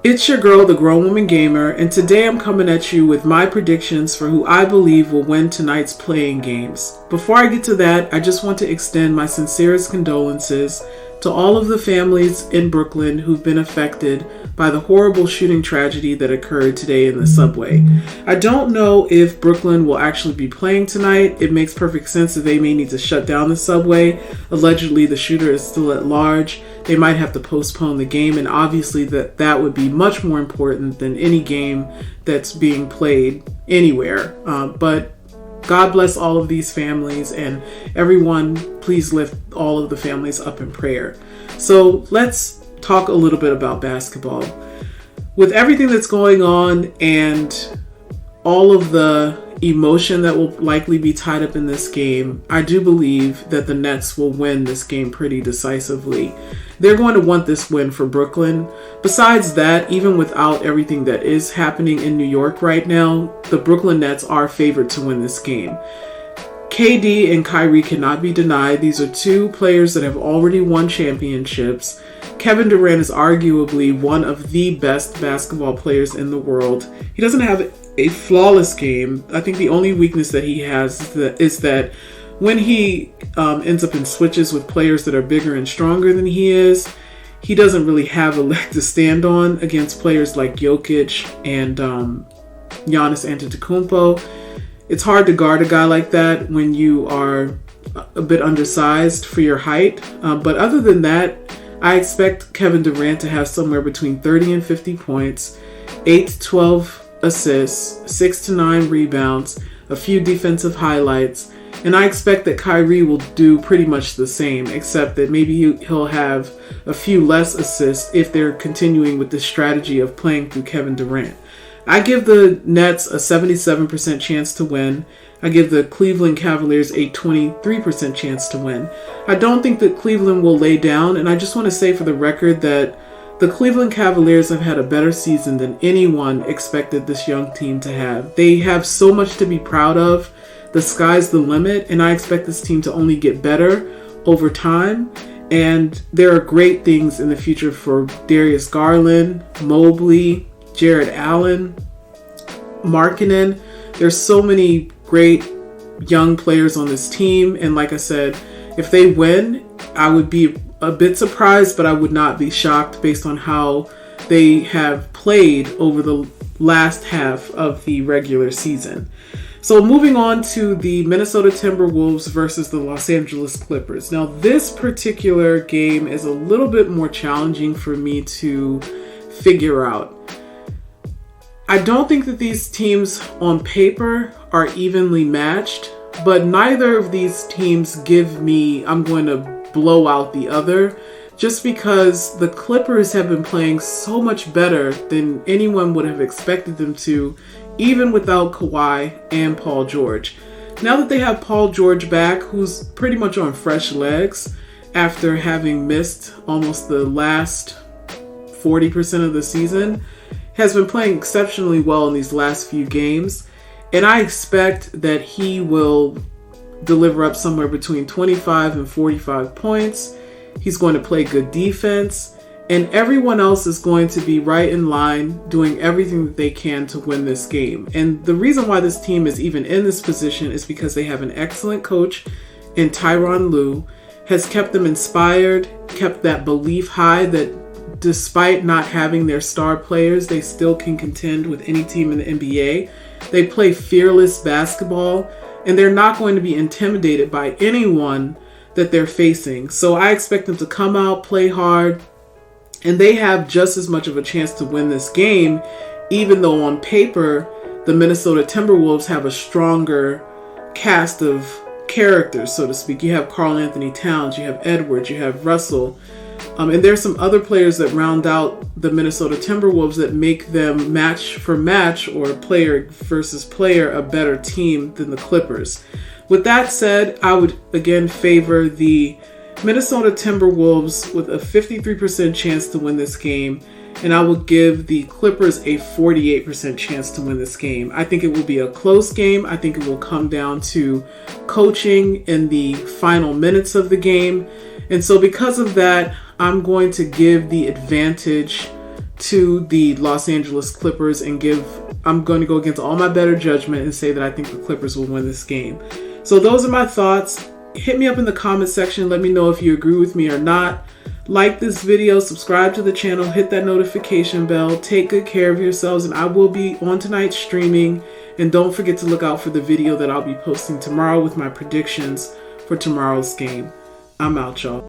It's your girl, the Grown Woman Gamer, and today I'm coming at you with my predictions for who I believe will win tonight's playing games. Before I get to that, I just want to extend my sincerest condolences to all of the families in Brooklyn who've been affected by the horrible shooting tragedy that occurred today in the subway. I don't know if Brooklyn will actually be playing tonight. It makes perfect sense that they may need to shut down the subway. Allegedly, the shooter is still at large. They might have to postpone the game, and obviously that would be much more important than any game that's being played anywhere. But God bless all of these families, and everyone, please lift all of the families up in prayer. So let's talk a little bit about basketball. With everything that's going on and all of the emotion that will likely be tied up in this game, I do believe that the Nets will win this game pretty decisively. They're going to want this win for Brooklyn. Besides that, even without everything that is happening in New York right now, the Brooklyn Nets are favored to win this game. KD and Kyrie cannot be denied. These are two players that have already won championships. Kevin Durant is arguably one of the best basketball players in the world. He doesn't have a flawless game. I think the only weakness that he has is that when he ends up in switches with players that are bigger and stronger than he is, he doesn't really have a leg to stand on against players like Jokic and Giannis Antetokounmpo. It's hard to guard a guy like that when you are a bit undersized for your height. But other than that, I expect Kevin Durant to have somewhere between 30 and 50 points, 8 to 12 assists, 6 to 9 rebounds, a few defensive highlights, and I expect that Kyrie will do pretty much the same, except that maybe he'll have a few less assists if they're continuing with this strategy of playing through Kevin Durant. I give the Nets a 77% chance to win. I give the Cleveland Cavaliers a 23% chance to win. I don't think that Cleveland will lay down, and I just want to say for the record that the Cleveland Cavaliers have had a better season than anyone expected this young team to have. They have so much to be proud of. The sky's the limit, and I expect this team to only get better over time. And there are great things in the future for Darius Garland, Mobley, Jared Allen, Markkanen. There's so many great young players on this team, and like I said, if they win, I would be a bit surprised, but I would not be shocked based on how they have played over the last half of the regular season. So moving on to the Minnesota Timberwolves versus the Los Angeles Clippers. Now, this particular game is a little bit more challenging for me to figure out. I don't think that these teams on paper are evenly matched, but neither of these teams give me, I'm going to blow out the other, just because the Clippers have been playing so much better than anyone would have expected them to, even without Kawhi and Paul George. Now that they have Paul George back, who's pretty much on fresh legs after having missed almost the last 40% of the season, has been playing exceptionally well in these last few games, and I expect that he will deliver up somewhere between 25 and 45 points. He's going to play good defense, and everyone else is going to be right in line doing everything that they can to win this game. And the reason why this team is even in this position is because they have an excellent coach in Tyronn Lue, has kept them inspired, kept that belief high that despite not having their star players, they still can contend with any team in the NBA. They play fearless basketball, and they're not going to be intimidated by anyone that they're facing. So I expect them to come out, play hard, and they have just as much of a chance to win this game, even though on paper, the Minnesota Timberwolves have a stronger cast of characters, so to speak. You have Karl Anthony Towns, you have Edwards, you have Russell, and there's some other players that round out the Minnesota Timberwolves that make them match for match, or player versus player, a better team than the Clippers. With that said, I would again favor the Minnesota Timberwolves with a 53% chance to win this game, and I will give the Clippers a 48% chance to win this game. I think it will be a close game. I think it will come down to coaching in the final minutes of the game. And so because of that, I'm going to give the advantage to the Los Angeles Clippers and I'm going to go against all my better judgment and say that I think the Clippers will win this game. So those are my thoughts. Hit me up in the comment section. Let me know if you agree with me or not. Like this video, subscribe to the channel, hit that notification bell. Take good care of yourselves, and I will be on tonight streaming. And don't forget to look out for the video that I'll be posting tomorrow with my predictions for tomorrow's game. I'm out, y'all.